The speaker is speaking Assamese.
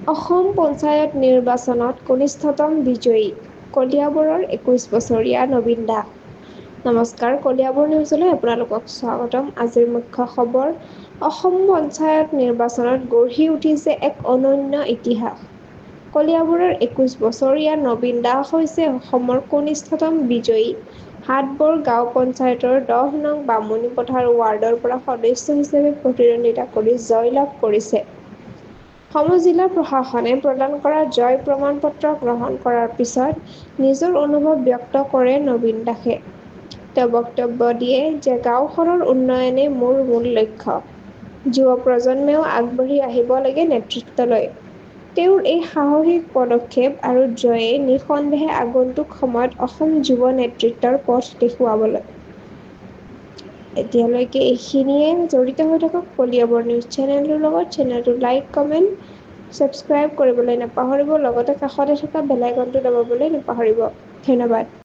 অসম পঞ্চায়ত নিৰ্বাচনত কনিষ্ঠতম বিজয়ী কলিয়াবৰৰ ২১ বছৰীয়া নবীন দাস। নমস্কাৰ, কলিয়াবৰ নিউজলৈ আপোনালোকক স্বাগতম। আজিৰ মুখ্য খবৰ, অসম পঞ্চায়ত নিৰ্বাচনত গঢ়ি উঠিছে এক অনন্য ইতিহাস। কলিয়াবৰৰ ২১ বছৰীয়া নবীন দাস হৈছে অসমৰ কনিষ্ঠতম বিজয়ী। হাটবৰ গাঁও পঞ্চায়তৰ ১০ নং বামুণীপথাৰ ৱাৰ্ডৰ পৰা সদস্য হিচাপে প্ৰতিদ্বন্দ্বিতা কৰি জয়লাভ কৰিছে। সম-জিলা প্ৰশাসনে প্ৰদান কৰা জয় প্ৰমাণপত্ৰ গ্ৰহণ কৰাৰ পিছত নিজৰ অনুভৱ ব্যক্ত কৰে নবীন দাসে। তেওঁ বক্তব্য দিয়ে যে গাঁওখনৰ উন্নয়নেই মোৰ মূল লক্ষ্য। যুৱ প্ৰজন্মও আগবাঢ়ি আহিব লাগে নেতৃত্বলৈ। তেওঁৰ এই সাহসিক পদক্ষেপ আৰু জয়ে নিঃসন্দেহে আগন্তুক সময়ত অসম যুৱ নেতৃত্বৰ পথ দেখুৱাবলৈ। এতিয়ালৈকে এইখিনিয়ে। জড়িত হৈ থাকক কলিয়াবৰ নিউজ চেনেলটোৰ লগত। চেনেলটো লাইক, কমেণ্ট, ছাবস্ক্ৰাইব কৰিবলৈ নাপাহৰিব। লগতে কাষতে থকা বেল আইকনটো দবাবলৈ নাপাহৰিব। ধন্যবাদ।